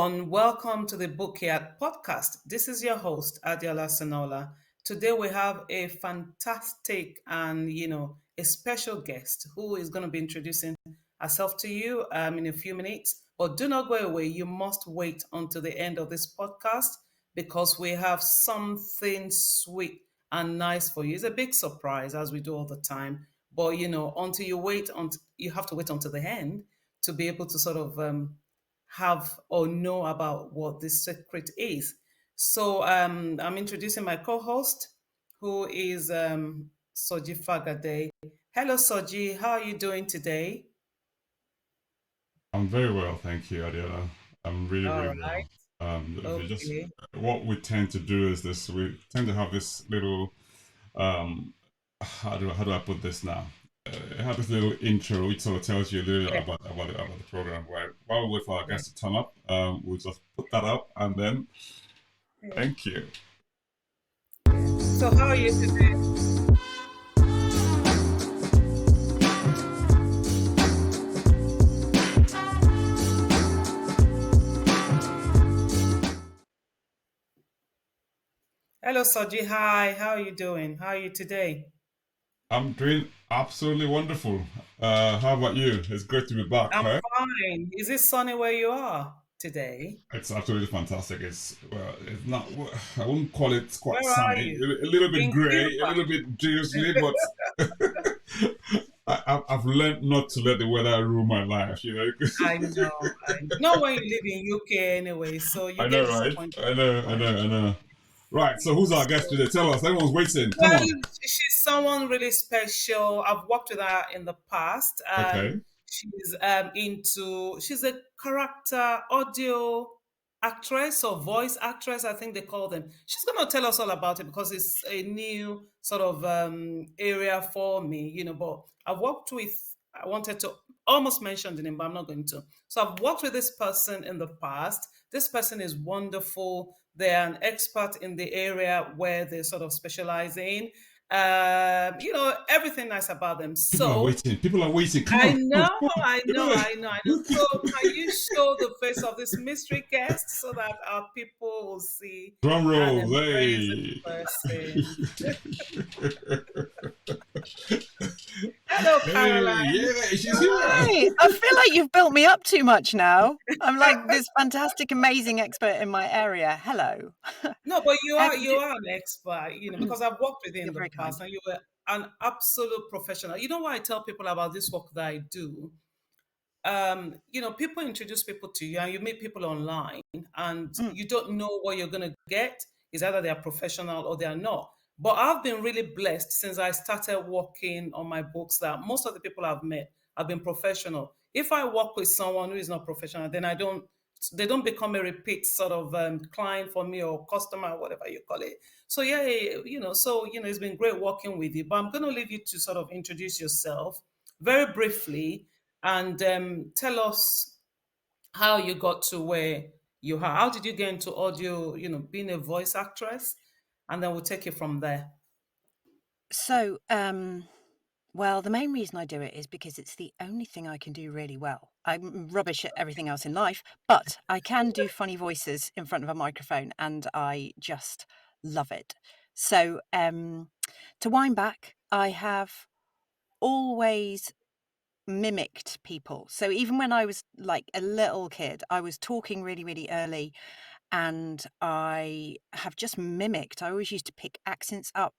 everyone. Welcome to the Bookyard Podcast. This is your host, Adiola Sonola. Today we have a fantastic and, a special guest who is going to be introducing herself to you in a few minutes. But do not go away. You must wait until the end of this podcast because we have something sweet and nice for you. It's a big surprise as we do all the time. But, until you have to wait until the end to be able to sort of have or know about what this secret is. So I'm introducing my co-host, who is Soji Fagade. Hello, Soji. How are you doing today? I'm very well, thank you, Adela. I'm really, All really right. well. Just Okay. what we tend to do is this: we tend to have this little, um, how do I put this now? Have this little intro which sort of tells you a little Okay. about the program. Right? While we wait for our Yeah. guests to turn up, we'll just put that up and then Yeah. thank you. So how are you today? Hello, Soji. Hi. How are you doing? How are you today? I'm doing absolutely wonderful. How about you? It's great to be back, I'm right? fine. Is it sunny where you are today? It's absolutely fantastic. It's not. I wouldn't call it quite Where are sunny. you? A little bit In grey, a Cuba. little bit drizzly, but I've learned not to let the weather rule my life. You know. I know. Not when you live in UK anyway, so you I get know, right? disappointed. I know, I know, I know. Right. So who's our guest So, today? Tell us. Everyone's waiting. Come well, on. she's someone really special. I've worked with her in the past. Okay. She's a character audio actress or voice actress, I think they call them. She's going to tell us all about it because it's a new sort of area for me, but I wanted to almost mention the name, but I'm not going to. So I've worked with this person in the past. This person is wonderful. They're an expert in the area where they sort of specialize in. Everything nice about them. People are So waiting. People are waiting. Come I on. Come on. know, Come on. I know, People I know, I know. So can you show the face of this mystery guest so that our people will see Drum and rolls. embrace this Hey. person? Hello, Hey. Caroline. Yeah. She's here. Hi. I feel like you've built me up too much now. I'm like this fantastic, amazing expert in my area. Hello. No, but you How are do you you are an expert, because I've worked with you in You're the very past kind. and you were an absolute professional. You know why I tell people about this work that I do? People introduce people to you and you meet people online and Mm. you don't know what you're going to get. Is either they're professional or they're not. But I've been really blessed since I started working on my books that most of the people I've met have been professional. If I work with someone who is not professional, then they don't become a repeat sort of client for me or customer, whatever you call it. So yeah, it's been great working with you. But I'm going to leave you to sort of introduce yourself very briefly and tell us how you got to where you are. How did you get into audio, being a voice actress? And then we'll take it from there. So, well, the main reason I do it is because it's the only thing I can do really well. I'm rubbish at everything else in life, but I can do funny voices in front of a microphone and I just love it. So, to wind back, I have always mimicked people. So even when I was like a little kid, I was talking really, really early and I have just mimicked. I always used to pick accents up.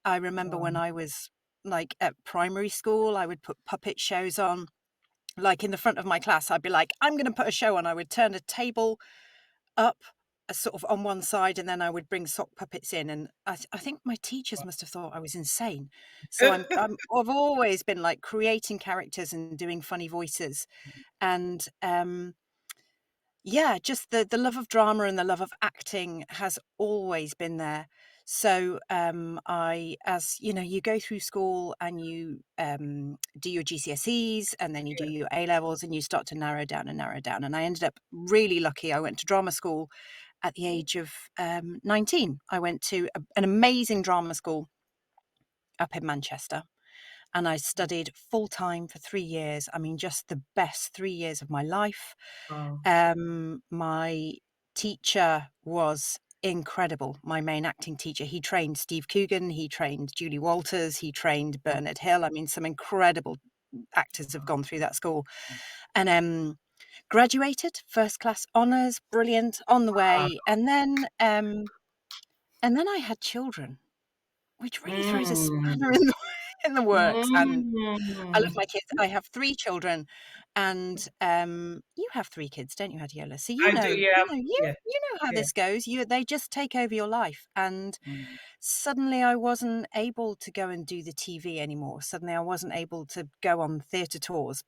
I remember when Wow. I was like at primary school, I would put puppet shows on. Like in the front of my class, I'd be like, I'm going to put a show on. I would turn a table up sort of on one side and then I would bring sock puppets in and I think my teachers must have thought I was insane. So I've always been like creating characters and doing funny voices and yeah, just the love of drama and the love of acting has always been there. So I, as you know, you go through school and you do your GCSEs and then you do your A levels and you start to narrow down and narrow down. And I ended up really lucky. I went to drama school at the age of 19. I went to an amazing drama school up in Manchester. and I studied full time for 3 years. I mean, just the best 3 years of my life. Wow. My teacher was incredible. My main acting teacher, he trained Steve Coogan, he trained Julie Walters, he trained Bernard Hill. I mean, some incredible actors have gone through that school. And graduated first class honours, brilliant, on the way. And then I had children, which really throws a Mm. spanner in the works. And I love Mm. my kids. I have 3 children, and you have 3 kids, don't you, Adiola? So I do, yeah. Yeah. you know how Yeah. this goes. They just take over your life, and Mm. suddenly I wasn't able to go and do the TV anymore. Suddenly I wasn't able to go on theatre tours.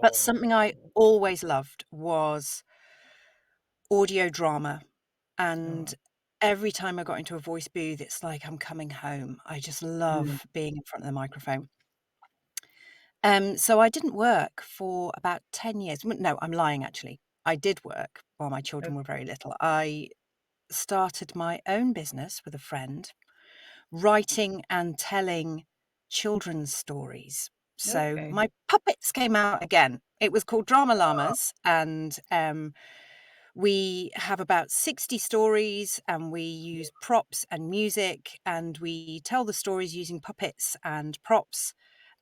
But Oh. something I always loved was audio drama, Oh. and every time I got into a voice booth, it's like I'm coming home. I just Mm. love being in front of the microphone. So I didn't work for about 10 years. No, I'm lying, actually. I did work while my children were very little. I started my own business with a friend, writing and telling children's stories. So Okay. my puppets came out again. It was called Drama Llamas, and we have about 60 stories, and we use props and music, and we tell the stories using puppets and props.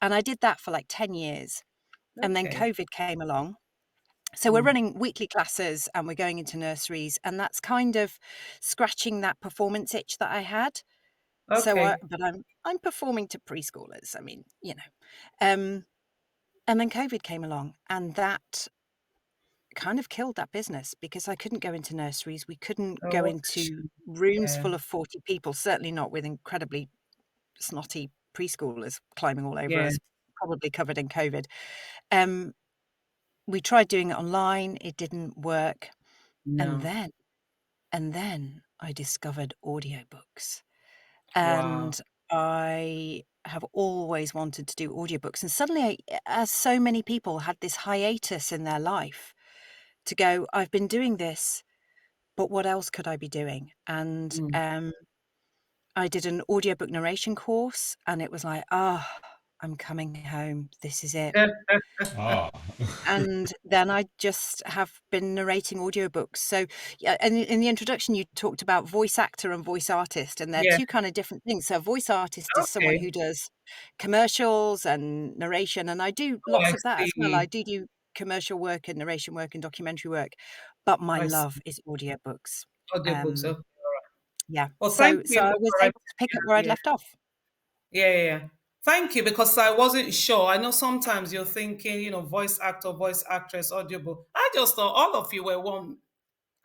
And I did that for like 10 years. And then Okay. COVID came along. So we're Mm. running weekly classes and we're going into nurseries, and that's kind of scratching that performance itch that I had. Okay. But I'm performing to preschoolers. I mean, and then COVID came along, and that kind of killed that business because I couldn't go into nurseries. We couldn't Oh, go what a into shame. rooms Yeah. full of 40 people, certainly not with incredibly snotty preschoolers climbing all over Yeah. us, probably covered in COVID. Um, we tried doing it online. It didn't work. And No. then and then I discovered audiobooks. Wow. And I have always wanted to do audiobooks. And suddenly, as so many people had this hiatus in their life to go, I've been doing this, but what else could I be doing? And Mm. I did an audiobook narration course, and it was like, I'm coming home. This is it. Ah. And then I just have been narrating audiobooks. So, yeah, and in the introduction, you talked about voice actor and voice artist, and they're Yeah. two kind of different things. So, a voice artist is someone Okay. who does commercials and narration, and I do Oh, lots I of that as well. I see. do commercial work and narration work and documentary work, but my I love see. is audiobooks. Audiobooks. Um, Okay. yeah. Well, thank So you I for was able correcting. to pick up where I'd Yeah. left off. Yeah. Yeah. Yeah. Thank you, because I wasn't sure. I know sometimes you're thinking, voice actor, voice actress, audiobook. I just thought all of you were one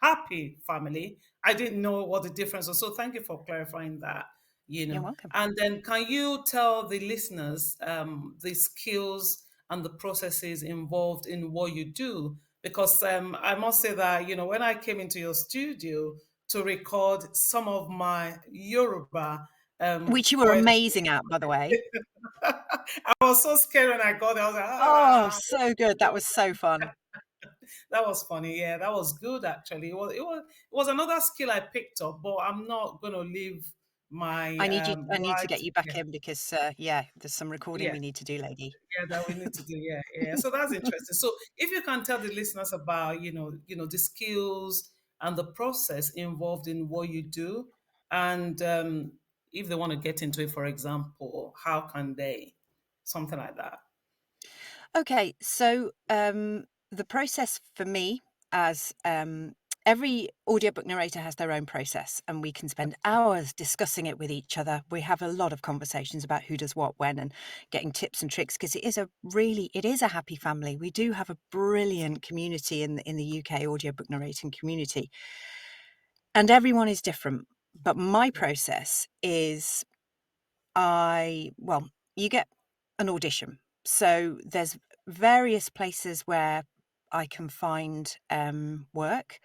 happy family. I didn't know what the difference was. So thank you for clarifying that, You're welcome. And then can you tell the listeners the skills and the processes involved in what you do? Because I must say that, when I came into your studio to record some of my Yoruba Which you were poetry, amazing at, by the way. I was so scared when I got there. I was like, Oh, ah. so good. That was so fun. That was funny. Yeah, that was good actually. It was another skill I picked up, but I'm not gonna leave my I need to right. get you back Yeah, in because, yeah, there's some recording yeah, we need to do, lady. yeah, that we need to do. Yeah, yeah. So that's interesting. So if you can tell the listeners about, the skills and the process involved in what you do, and if they want to get into it, for example, how can they? Something like that. Okay, so the process for me, as every audiobook narrator has their own process, and we can spend hours discussing it with each other. We have a lot of conversations about who does what when and getting tips and tricks because it is a happy family. We do have a brilliant community in the UK audiobook narrating community, and everyone is different. But my process is you get an audition. So there's various places where I can find work.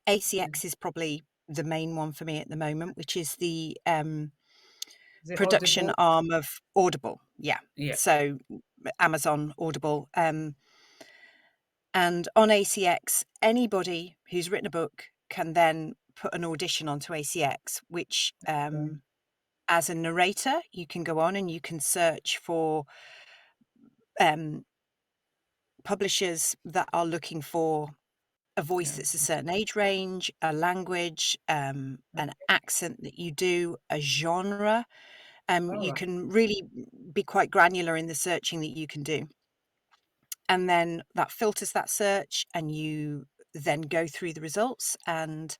Mm. ACX is probably the main one for me at the moment, which is the Is it production audible? arm of Audible. Yeah. Yeah. So Amazon, Audible. And on ACX, anybody who's written a book can then put an audition onto ACX, which Okay. as a narrator, you can go on and you can search for publishers that are looking for a voice Yeah. that's a certain age range, a language, an accent that you do, a genre. All You right. can really be quite granular in the searching that you can do. And then that filters that search, and you then go through the results and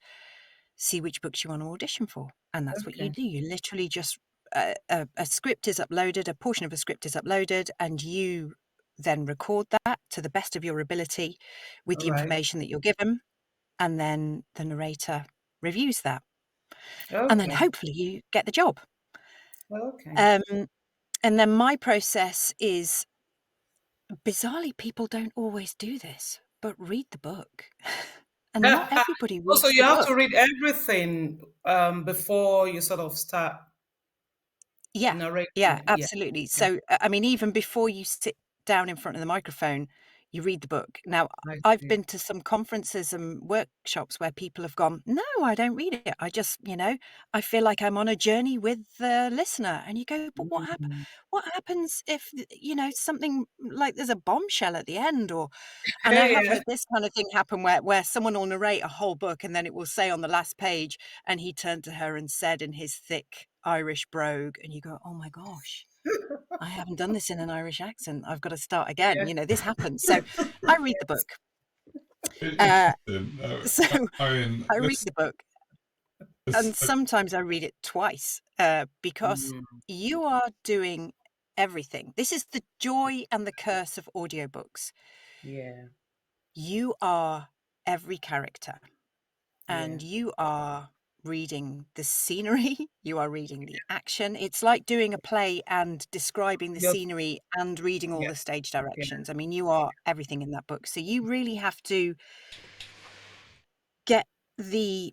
see which books you want to audition for. And that's what you Okay. do. You literally just, a script is uploaded, a portion of a script is uploaded, and you then record that to the best of your ability with All the right. information that you're given. And then the narrator reviews that. And then Okay. hopefully you get the job. Okay. And then my process is, bizarrely, people don't always do this, but read the book. And not everybody Also, reads you the have to book. read everything before you sort of start Yeah, narrating. Yeah. absolutely. Okay. So, I mean, even before you sit down in front of the microphone, you read the book. Now, I I've see. been to some conferences and workshops where people have gone, no, I don't read it. I just, I feel like I'm on a journey with the listener. And you go, but Mm. what happens if, something like there's a bombshell at the end? And I have Yeah. heard this kind of thing happen where someone will narrate a whole book and then it will say on the last page, and he turned to her and said in his thick Irish brogue, and you go, oh my gosh, I haven't done this in an Irish accent. I've got to start again. Yeah. This happens. So I read the book. Uh, Interesting. so I mean, I read the book, this, and sometimes I read it twice because Mm. you are doing everything. This is the joy and the curse of audiobooks. Yeah. You are every character. Yeah. And you are reading the scenery, you are reading the action. It's like doing a play and describing the You're, scenery and reading all yeah. the stage Yeah. directions. I mean, you are everything in that book. So you really have to get the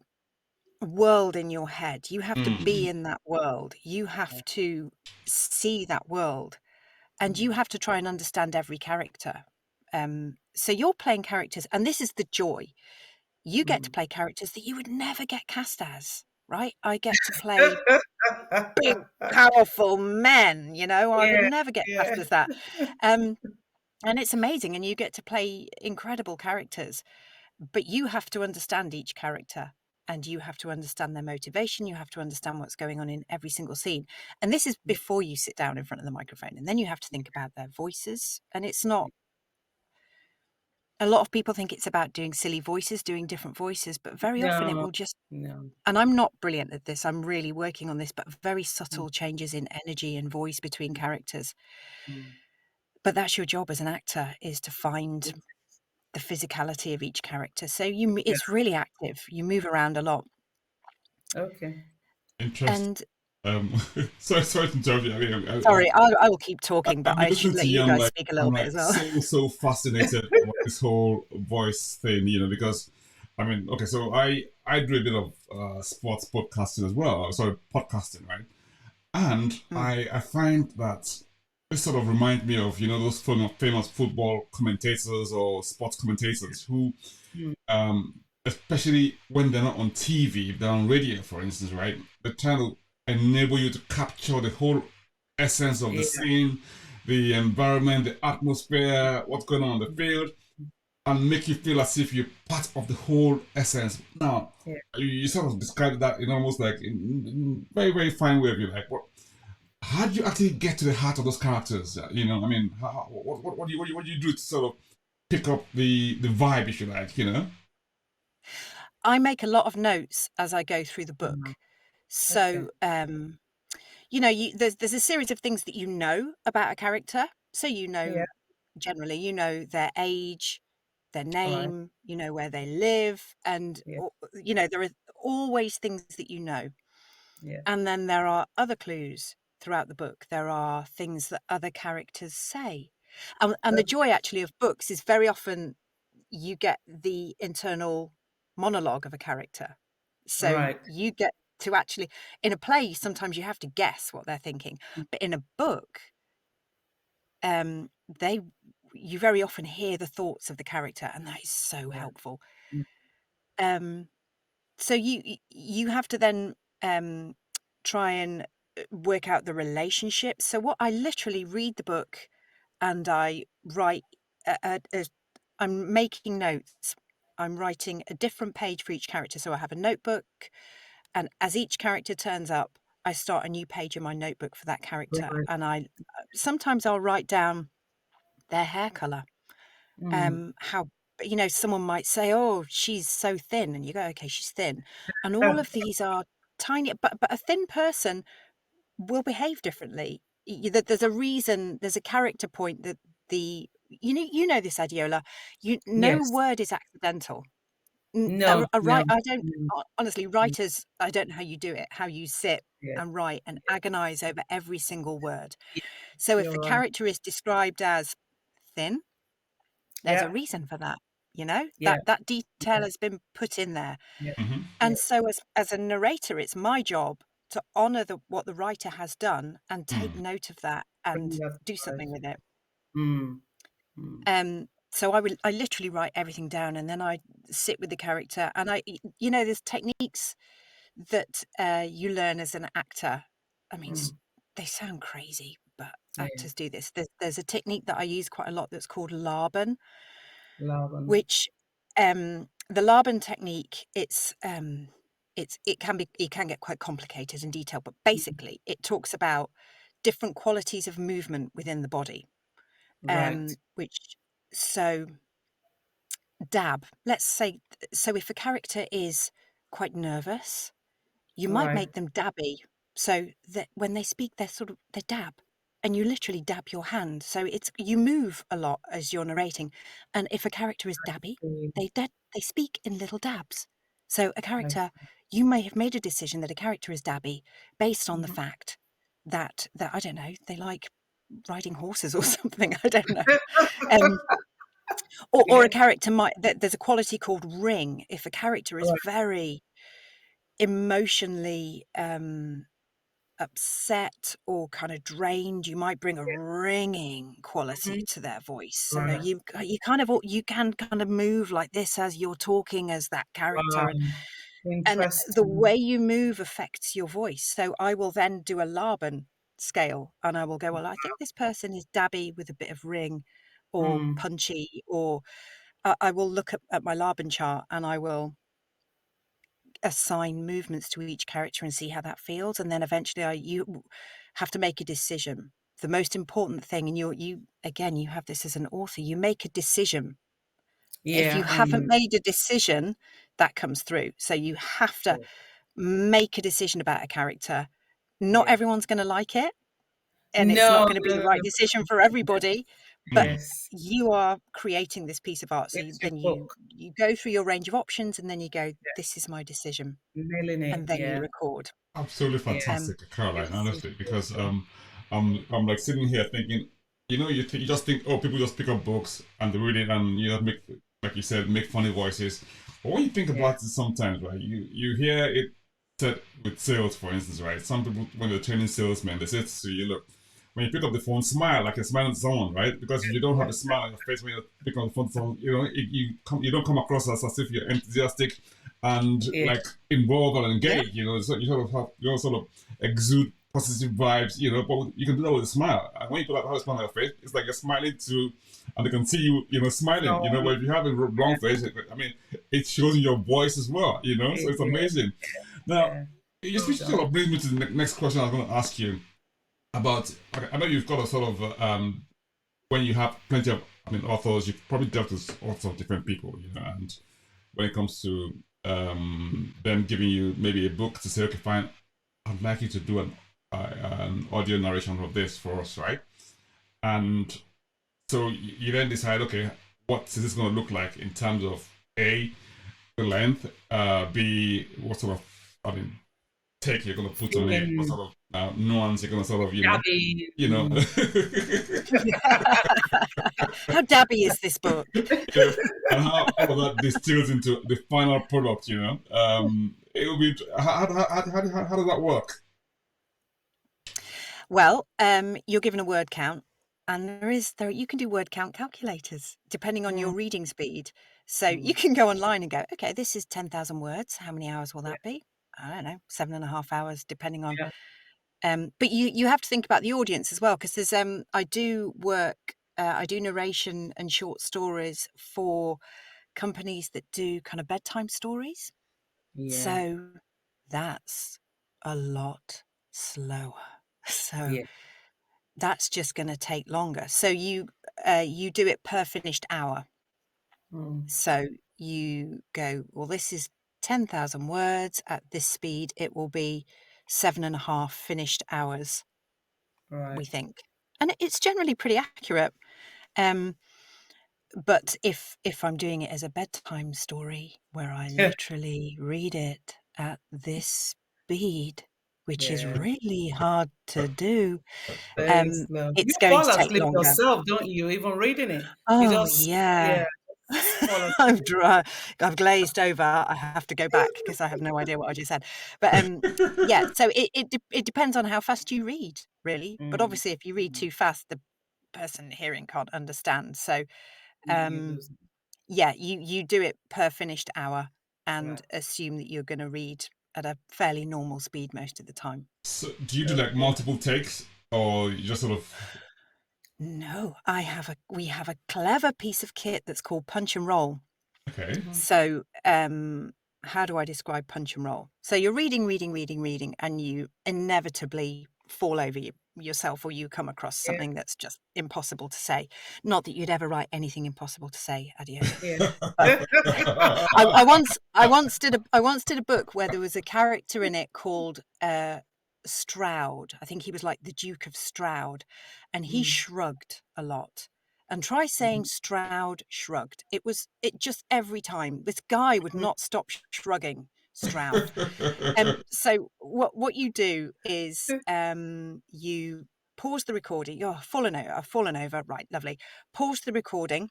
world in your head. You have to be in that world. You have to see that world. And you have to try and understand every character. So you're playing characters, and this is the joy. You get to Mm. play characters that you would never get cast as, right? I get to play big, powerful men, I would Yeah. never get Yeah. cast as that. And it's amazing. And you get to play incredible characters, but you have to understand each character, and you have to understand their motivation. You have to understand what's going on in every single scene. And this is before you sit down in front of the microphone. And then you have to think about their voices. And it's not, a lot of people think it's about doing silly voices, doing different voices, but very often it No. will just, No. and I'm not brilliant at this, I'm really working on this, but very Mm. subtle changes in energy and voice between characters. Mm. But that's your job as an actor, is to find the physicality of each character. So Yeah. it's really active. You move around a lot. Okay. interesting. And Sorry to interrupt you. I mean, sorry, I will keep talking, but I've been I should listening to let you. you guys speak a little I'm bit like as well. so fascinated about this whole voice thing, because I mean, okay, so I do a bit of sports podcasting as well. Sorry, podcasting, right? And I find that this sort of reminds me of those famous football commentators or sports commentators who, Mm. especially when they're not on TV, if they're on radio, for instance, right? They're trying to enable you to capture the whole essence of the Yeah. scene, the environment, the atmosphere, what's going on the field, and make you feel as if you're part of the whole essence. Now, Yeah. you sort of described that in almost like in very, very fine way of you, like, how do you actually get to the heart of those characters? I mean, what do you do to sort of pick up the vibe, if you like, I make a lot of notes as I go through the Mm. book. Okay. So, there's a series of things that you know about a character. So Yeah. generally, their age, their All right. name, where they live, and Yeah. there are always things that you know. Yeah. And then there are other clues throughout the book. There are things that other characters say. And the joy actually of books is very often you get the internal monologue of a character. So Right. you get to actually, in a play, sometimes you have to guess what they're thinking. But in a book, they you very often hear the thoughts of the character, and that is so Yeah. helpful. Mm. So you have to then try and work out the relationships. So what I literally read the book and I write, I'm making notes. I'm writing a different page for each character. So I have a notebook, and as each character turns up, I start a new page in my notebook for that character. Right. And sometimes I'll write down their hair color. How, someone might say, oh, she's so thin, and you go, okay, she's thin. And all of these are tiny, but a thin person will behave differently. There's a reason, there's a character point that this, Adiola. No Yes. word is accidental. No, no. I don't, Mm, honestly, writers, I don't know how you do it, how you sit yes, and write and yes, agonize over every single word. yes, So if you're the right. character is described as thin, there's a Yeah, reason for that. yeah, That detail yeah, has been put in there. yeah, Mm-hmm. yeah. And so as a narrator, it's my job to honor what the writer has done and take Mm. note of that Bring and that do to life. something with it. Mm, mm. So I literally write everything down, and then I sit with the character, and there's techniques that you learn as an actor. I mean, Mm. they sound crazy, but Yeah, actors do this. There's a technique that I use quite a lot that's called Laban, love and which the Laban technique, it can get quite complicated and detailed, but basically it talks about different qualities of movement within the body. right, Which so dab. Let's say, so if a character is quite nervous, you might right. make them dabby, so that when they speak, they dab, and you literally dab your hand. So you move a lot as you're narrating, and if a character is dabby, See, they speak in little dabs. So a I character, you may have made a decision that a character is dabby based on the Mhm. fact that I don't know, they like riding horses or something. I don't know. Um, or a Yes, character there's a quality called ring. If a character is right. very emotionally upset or kind of drained, you might bring a Yeah. ringing quality Mhm. to their voice. So Right. you can kind of move like this as you're talking as that character, Wow. and the Interesting. way you move affects your voice. So I will then do a Laban scale, and I will go, well, I think this person is dabby with a bit of ring or Mm. punchy, or I will look at my Laban chart, and I will assign movements to each character and see how that feels. And then eventually you have to make a decision. The most important thing, and you again, you have this as an author, you make a decision. If you Yeah, haven't made a decision, that comes through. So you have to make a decision about a character. Not yeah. everyone's going to like it, and it's not No, going to be no, the no, right no. decision for everybody, but Mm. Yes, you are creating this piece of art. So it's your then you book. go through your range of options, and then you go, this is my decision, Nailing it. and then you Yeah, record. Absolutely yeah. Um, fantastic, Caroline. It's Honestly, because beautiful. I'm like sitting here thinking, you just think, oh, people just pick up books and they read it and make, like you said, make funny voices. But when you think Yeah, about it, sometimes, right, you hear it said with sales, for instance, right. Some people, when they're training salesmen, they say to you, look, when you pick up the phone, smile like you're smiling to someone, right? Because if you don't have a smile on your face when you're picking up the phone to someone, you don't come across as if you're enthusiastic and yeah. like involved and yeah, engaged. So you sort of have sort of exude positive vibes. But you can do that with a smile. And when you put have a smile on your face, it's like you're smiling to, and they can see you, smiling. So, But if you have a wrong face, I mean, it shows in your voice as well. So it's yeah, amazing. Now, yeah. you Well just sort done. of brings me to the next question I was going to ask you about. Okay, I know you've got a sort of when you have plenty of, authors, you've probably dealt with lots of different people, and when it comes to them giving you maybe a book to say, okay, fine, I'd like you to do an audio narration of this for us, right? And so you then decide, okay, what is this going to look like in terms of A, the length, B, what sort of, take you're going to put on it, what Feeling sort of nuance you're going to sort of, dabby. you know, how dabby is this book? and how all of that distills into the final product, it will be, how does that work? Well, you're given a word count, and there you can do word count calculators depending on your Mm, reading speed. So you mm, can go online and go, okay, this is 10,000 words. How many hours will yeah, that be? I don't know, 7.5 hours, depending on. yeah. But you have to think about the audience as well, because there's I do narration and short stories for companies that do kind of bedtime stories. Yeah. So that's a lot slower. So Yeah. that's just going to take longer. So you do it per finished hour. Mm. So you go, well, this is 10,000 words at this speed. It will be 7.5 finished hours, Right. we think. And it's generally pretty accurate. But if I'm doing it as a bedtime story where I literally read it at this speed, which is Yeah. really hard to do, Very slow. You it's going fall to take asleep longer. yourself, don't you? Even reading it. You Oh, just, yeah, yeah. just fall I'm asleep. dry. I've glazed over. I have to go back because I have no idea what I just said. But yeah, so it depends on how fast you read, really. But Mm. obviously, if you read too fast, the person hearing can't understand. So You um, lose. yeah, you do it per finished hour and Right. assume that you're going to read at a fairly normal speed most of the time. So do you do like multiple takes, or you just sort of? No, we have a clever piece of kit that's called punch and roll. Okay. So, how do I describe punch and roll? So you're reading, and you inevitably fall over yourself, or you come across Yeah. something that's just impossible to say. Not that you'd ever write anything impossible to say, Adiola. Yeah. But I once did a book where there was a character in it called Stroud. I think he was like the Duke of Stroud, and he Mm. shrugged a lot. And try saying Stroud shrugged. It just every time this guy would not stop shrugging Stroud. So what you do is you pause the recording. Oh, I've fallen over. Right, lovely. Pause the recording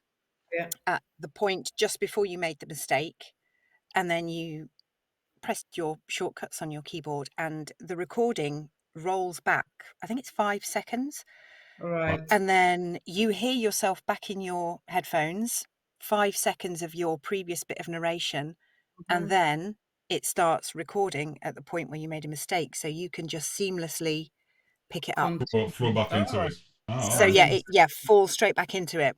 Yeah. at the point just before you made the mistake, and then you pressed your shortcuts on your keyboard, and the recording rolls back. I think it's 5 seconds. Right. And then you hear yourself back in your headphones, 5 seconds of your previous bit of narration, and Mhm. then it starts recording at the point where you made a mistake. So you can just seamlessly pick it up. Flow back into Oh, it. Oh, all So right. yeah, fall straight back into it,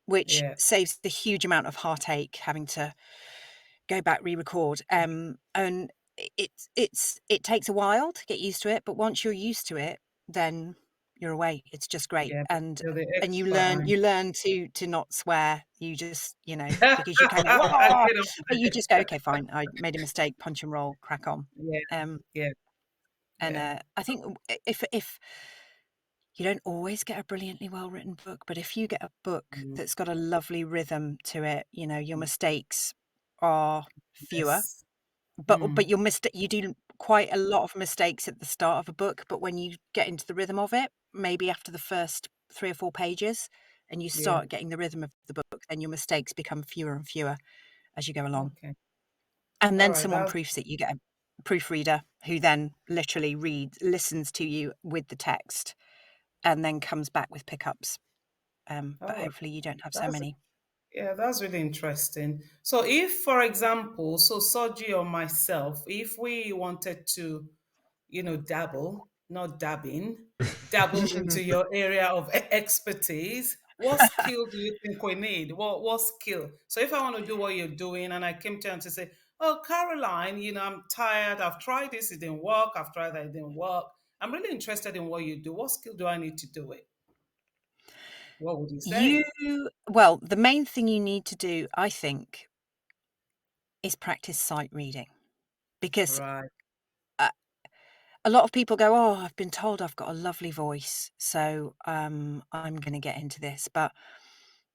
which yeah. saves the huge amount of heartache having to go back, re-record. And it takes a while to get used to it, but once you're used to it, then you're away. It's just great. Yeah. And You're the you expert, learn aren't to not swear. You just, you? because you can go, I "Wah!" get off but you there. just go, okay, fine, I made a mistake, punch and roll, crack on. Yeah. Um Yeah. and Yeah. I think if you don't always get a brilliantly well written book, but if you get a book Mm. that's got a lovely rhythm to it, your mistakes are fewer. Yes. But Mm. you do quite a lot of mistakes at the start of a book, but when you get into the rhythm of it, maybe after the first 3 or 4 pages, and you Yeah. start getting the rhythm of the book, then your mistakes become fewer and fewer as you go along. Okay. And All then right. someone proofs it. You get a proofreader who then literally listens to you with the text, and then comes back with pickups. But All right. hopefully you don't have so That's many. Yeah, that's really interesting. So if, for example, so Soji or myself, if we wanted to, dabble, not dabbing, dabble into your area of expertise, what skill do you think we need? What skill? So if I want to do what you're doing and I came to you and to say, oh, Caroline, I'm tired. I've tried this, it didn't work. I've tried that, it didn't work. I'm really interested in what you do. What skill do I need to do it? What would you say? Well, the main thing you need to do, I think, is practice sight reading, because Right. uh, a lot of people go, oh, I've been told I've got a lovely voice, so I'm going to get into this. But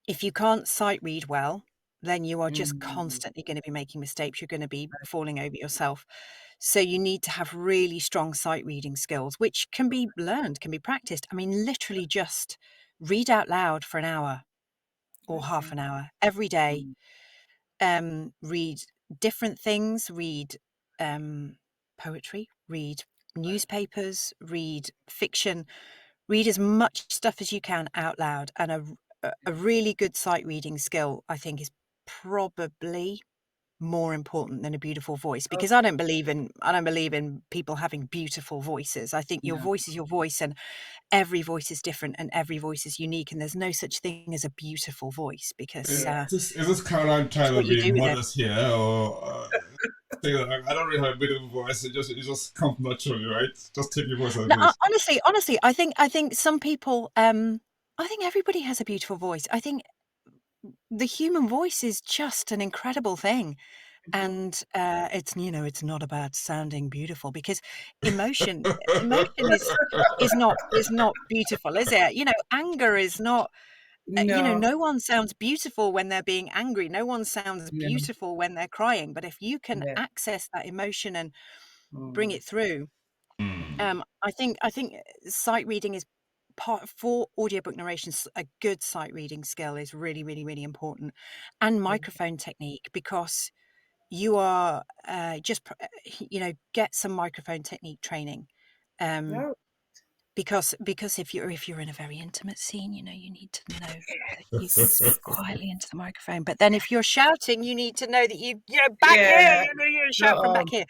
if you can't sight read well, then you are just Mm, constantly going to be making mistakes. You're going to be falling over yourself. So you need to have really strong sight reading skills, which can be learned, can be practiced. I mean, literally just read out loud for an hour or half okay. an hour every day. Mm, Read different things, read poetry, read newspapers, read fiction, read as much stuff as you can out loud. And a really good sight reading skill, I think, is probably more important than a beautiful voice, because I don't believe in people having beautiful voices. I think your No. voice is your voice, and every voice is different and every voice is unique, and there's no such thing as a beautiful voice, because Yeah. Is this Caroline it's trying what to you be do with it. modest here, or saying that I don't really have a beautiful voice? It just comes naturally, right? Just take your voice as No, it is. honestly, I think some people, I think everybody has a beautiful voice. I think the human voice is just an incredible thing. Mhm. And it's not about sounding beautiful, because emotion is not beautiful, is it? Anger is not. No. No one sounds beautiful when they're being angry. No one sounds No. beautiful when they're crying. But if you can Yeah. access that emotion and bring Mm. it through, Mm. I think sight reading is part for audiobook narrations. A good sight reading skill is really, really, really important, and microphone technique, because you are get some microphone technique training, um, No. because if you're in a very intimate scene, you need to know that you can speak quietly into the microphone. But then if you're shouting, you need to know that back here, Yeah. you No. shout from back here.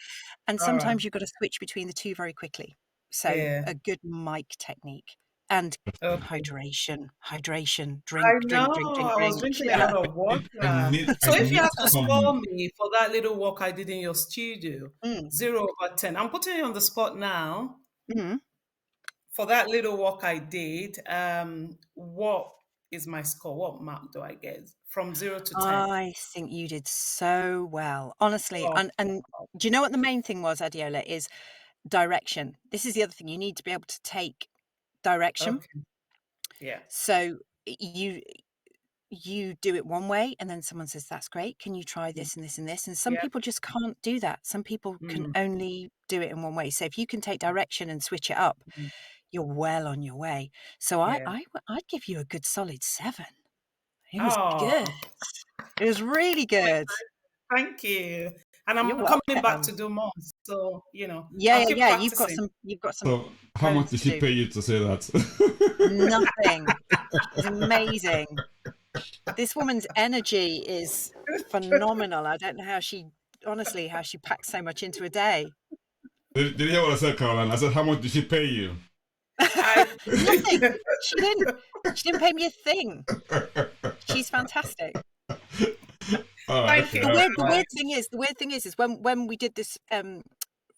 And All right. sometimes you've got to switch between the two very quickly. So Yeah. a good mic technique, and Okay. hydration, I drink, drink, know. drink, drink, I was drink. drinking a Yeah. lot of water. I So if you need have to score some. me for that little work I did in your studio, Mm, 0/10. I'm putting you on the spot now. mm. For that little work I did, what is my score? What mark do I get from 0 to 10? I think you did so well, honestly. Oh, And do you know what the main thing was, Adiola, is direction. This is the other thing. You need to be able to take direction. okay. Yeah. So you do it one way, and then someone says, "That's great. Can you try Mm. this and this and this?" And some Yeah. people just can't do that. Some people can Mm. only do it in one way. So if you can take direction and switch it up, Mm. you're well on your way. So Yeah. I'd give you a good solid 7. It was good. Oh, It was really good. thank you. And You're I'm coming back welcome. to do more. So, Yeah, I'll yeah, keep yeah. You've got practicing. some So, how much tones did to she do. pay you to say that? Nothing. She's amazing. This woman's energy is phenomenal. I don't know honestly, how she packs so much into a day. Did you hear what I said, Caroline? I said, how much did she pay you? I Nothing. She didn't. She didn't pay me a thing. She's fantastic. All right, thank okay. you The All very right. weird much. thing is when we did this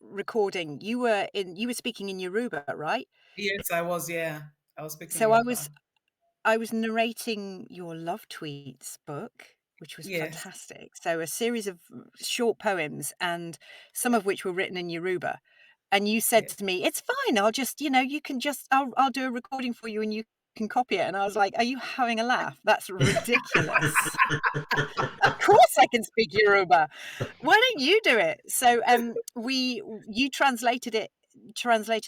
recording, you were speaking in Yoruba, right? Yes, I was. Yeah, I was speaking So Yoruba. I was narrating your Love Tweets book, which was Yes. fantastic. So a series of short poems, and some of which were written in Yoruba. And you said Yeah. to me, "It's fine. I'll just, you can just, I'll do a recording for you, and you can copy it." And I was like, "Are you having a laugh? That's ridiculous. Of course I can speak Yoruba. Why don't you do it?" So you translated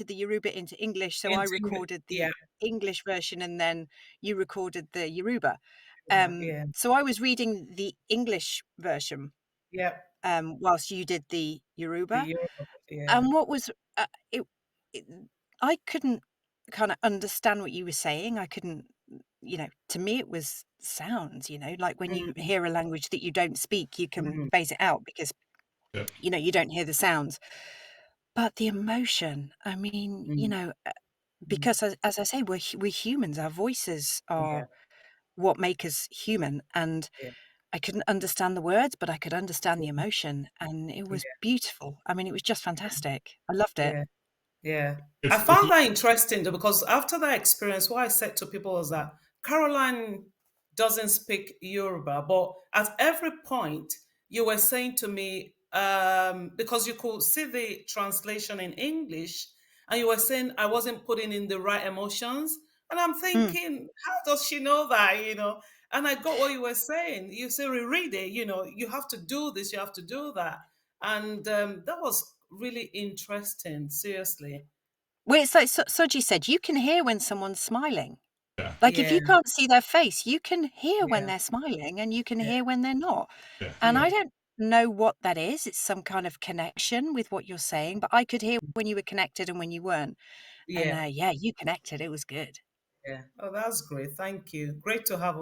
the Yoruba into English. So I recorded the Yeah. English version, and then you recorded the Yoruba. Yeah. So I was reading the English version, Yeah. whilst you did the The Yoruba. Yoruba. Yeah. And what was it I couldn't kind of understand what you were saying. I couldn't, to me it was sounds, like when you Mm, hear a language that you don't speak, you can mm, phase it out because, Yeah. you don't hear the sounds. But the emotion, I mean, mm, mm. because as I say, we're humans. Our voices Yeah. are what make us human. And Yeah. I couldn't understand the words, but I could understand the emotion, and it was beautiful. I mean, it was just fantastic. I loved it. Yeah. Yeah. I It's found that interesting though, because after that experience, what I said to people was that Caroline doesn't speak Yoruba, but at every point you were saying to me, because you could see the translation in English, and you were saying I wasn't putting in the right emotions. And I'm Mm. thinking, how does she know that? And I got what you were saying. You say, reread it, you have to do this, you have to do that. And that was really interesting, seriously. Well, it's like Soji said, you can hear when someone's smiling. yeah, Like, if Yeah, you can't see their face, you can hear when yeah, they're smiling, and you can yeah, hear when they're not. yeah. And yeah, I don't know what that is. It's some kind of connection with what you're saying, but I could hear when you were connected and when you weren't. And yeah, yeah, you connected. It was good. yeah. Oh, that's great. Thank you. Great to have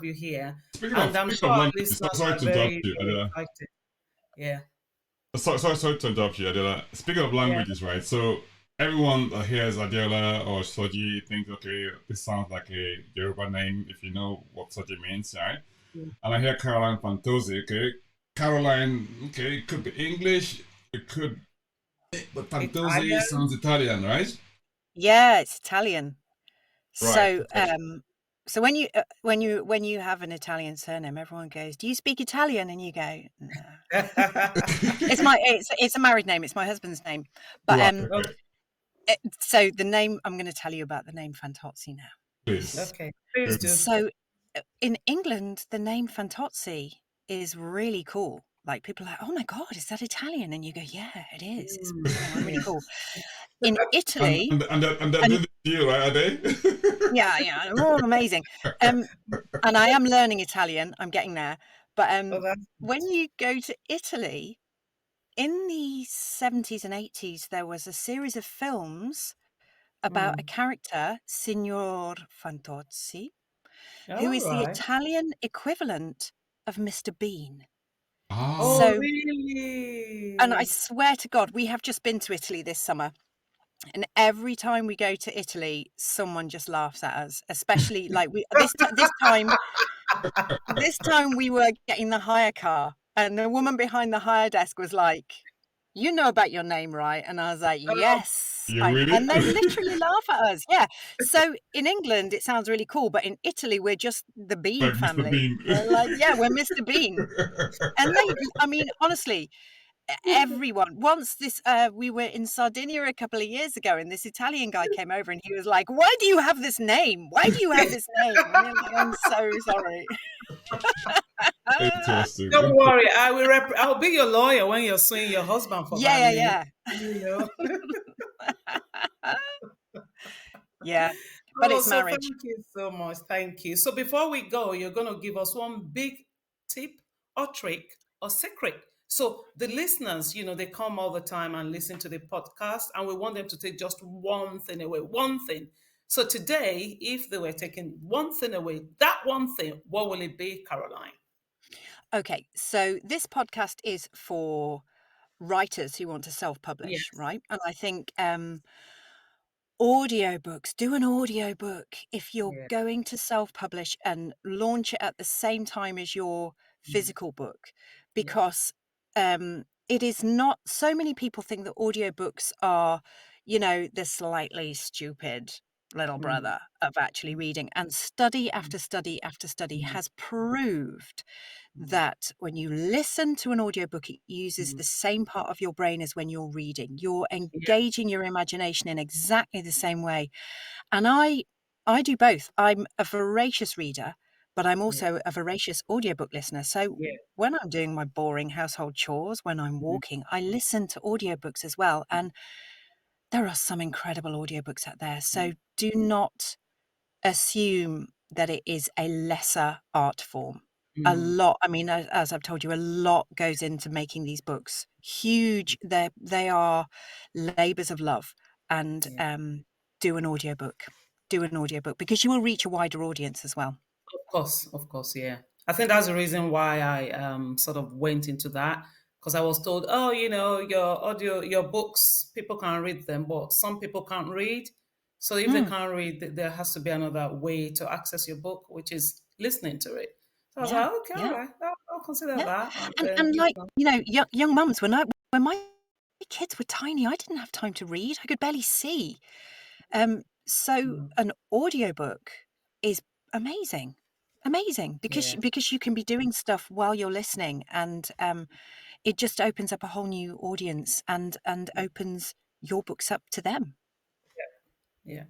you here. Speaking And of I'm speaking sure of our languages, listeners sorry are to interrupt very, you. very excited. Yeah. Sorry to interrupt you, Adela. Speaking of Yeah. languages, right? So everyone that hears Adela or Soji thinks, okay, this sounds like a Yoruba name if you know what Soji means, right? Mm. And I hear Caroline Fantozzi, okay? Caroline, okay, it could be English, it could, but Fantozzi Italian. sounds Italian, right? Yeah, it's Italian. Right. So, Okay. so when you have an Italian surname, everyone goes, "Do you speak Italian?" And you go, "No." It's a married name. It's my husband's name. But Right. Okay. so the name, I'm going to tell you about the name Fantozzi now. Please. Okay, please Good. do. So in England, the name Fantozzi is really cool. Like people are like, "Oh my God, is that Italian?" And you go, "Yeah, it is. It's really Yeah. cool." In And Italy, and they're and doing the deal, right? Are they? yeah, they're all amazing. And I am learning Italian. I'm getting there. But Oh, that's when you go to Italy, in the 70s and 80s, there was a series of films about a character, Signor Fantozzi, who all is the right. Italian equivalent of Mr. Bean. Oh, Ah. So, and I really? swear to God, we have just been to Italy this summer. And every time we go to Italy, someone just laughs at us, especially like this time we were getting the hire car, and the woman behind the hire desk was like, "You know about your name, right?" And I was like, Oh, "Yes." You really? And they literally laugh at us. Yeah. So in England, it sounds really cool, but in Italy, we're just the Bean Like Mr. family. Bean. We're like, yeah, we're Mr. Bean. And I mean, honestly, everyone once this we were in Sardinia a couple of years ago, and this Italian guy came over and he was like, "Why do you have this name? Why do you have this name?" And you're like, "I'm so sorry." Interesting. don't worry. I'll be your lawyer when you're suing your husband for that Yeah, name. yeah, You know. yeah. Yeah, but Oh, it's so thank marriage. you so much. Thank you. So before we go, you're going to give us one big tip or trick or secret. So the listeners, they come all the time and listen to the podcast, and we want them to take just one thing away, one thing. So today, if they were taking one thing away, that one thing, what will it be, Caroline? Okay, so this podcast is for writers who want to self-publish, Yes. right? And I think audiobooks, do an audiobook if you're Yeah. going to self-publish, and launch it at the same time as your Mm. physical book, Yeah. because it is not, so many people think that audiobooks are, the slightly stupid little Mm. brother of actually reading, and study after study after study Mm. has proved Mm. that when you listen to an audiobook, it uses Mm. the same part of your brain as when you're reading. You're Yeah. engaging your imagination in exactly the same way. And I do both. I'm a voracious reader, but I'm Yeah. also a voracious audiobook listener. So Yeah. when I'm doing my boring household chores, when I'm Mm. walking, I listen to audiobooks as well. And there are some incredible audiobooks out there. So do not assume that it is a lesser art form. A Mm. lot, I mean, as I've told you, a lot goes into making these books. Huge. They are labors of love. And Yeah. do an audiobook. Do an audiobook, because you will reach a wider audience as well. Of course, yeah. I think that's the reason why I sort of went into that, because I was told, oh, your books, people can read them, but some people can't read. So if they Mm, can't read, there has to be another way to access your book, which is listening to it. So I was yeah, like, okay, all yeah, right, I'll consider yeah. that. And And then, like, young mums, when my kids were tiny, I didn't have time to read. I could barely see. So mm, an audiobook is amazing. Amazing, because yeah, you can be doing stuff while you're listening, and it just opens up a whole new audience, and opens your books up to them. yeah.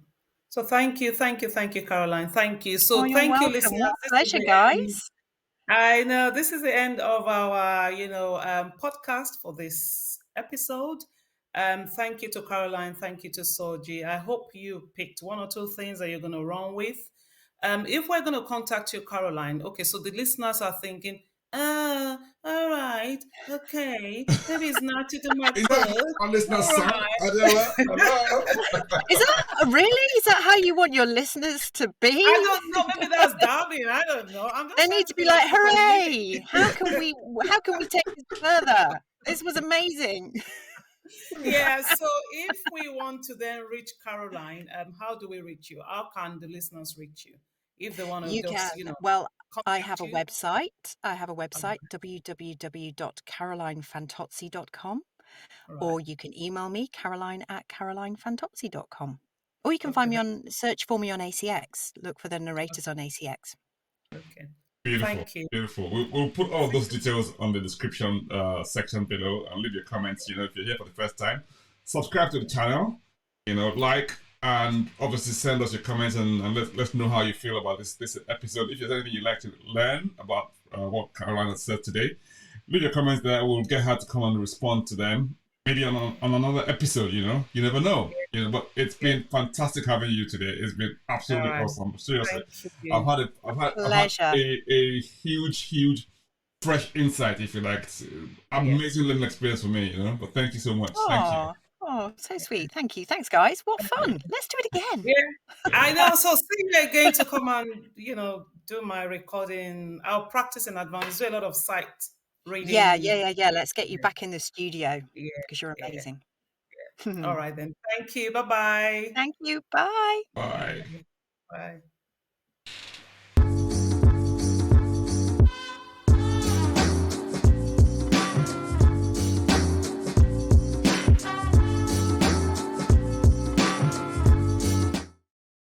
So thank you, Caroline. Thank you. Oh, So you're thank you, welcome. listeners. What a This is pleasure, the end. guys. I know this is the end of our, podcast for this episode. Thank you to Caroline. Thank you to Soji. I hope you picked one or two things that you're going to run with. If we're going to contact you, Caroline, okay, so the listeners are thinking, All right, okay. Maybe it's not to do my Is that book. our listener All song? right. Adela? Hello? Is that really? Is that how you want your listeners to I be? don't know. Maybe that's Darwin. I don't know. I'm They just trying need to to be figure out like, if people hooray! live. How can we take this further? This was amazing. Yeah. So if we want to then reach Caroline, how do we reach you? How can the listeners reach you if they want to You just, can. Well, I have contact a you? website. I have a All website, www.carolinefantozzi.com, right. or you can email me, caroline@carolinefantozzi.com. Or you can Okay. find me search for me on ACX. Look for the narrators on ACX. Okay. Beautiful, Thank you. beautiful. We'll put all those details on the description section below, and leave your comments. You know, if you're here for the first time, subscribe to the channel. You know, like, and obviously send us your comments, and let's know how you feel about this episode. If there's anything you'd like to learn about what Carolina said today, leave your comments there. We'll get her to come and respond to them. Maybe on another episode. You know, you never know. You know, but it's been fantastic having you today. It's been All absolutely right. awesome. Seriously. Thank you. I've had Pleasure. a huge fresh insight, if you like. Amazing learning experience for me, you know. But thank you so much. Thank you. Oh, so sweet. Thank you. Thanks, guys. What fun. Let's do it again. Yeah, I know. So see you again to come and do my recording. I'll practice in advance. Do a lot of sight Yeah. reading. Let's get you back in the studio Yeah, because you're yeah. amazing. All right then. Thank you. Bye-bye. Thank you. Bye. Bye. Bye.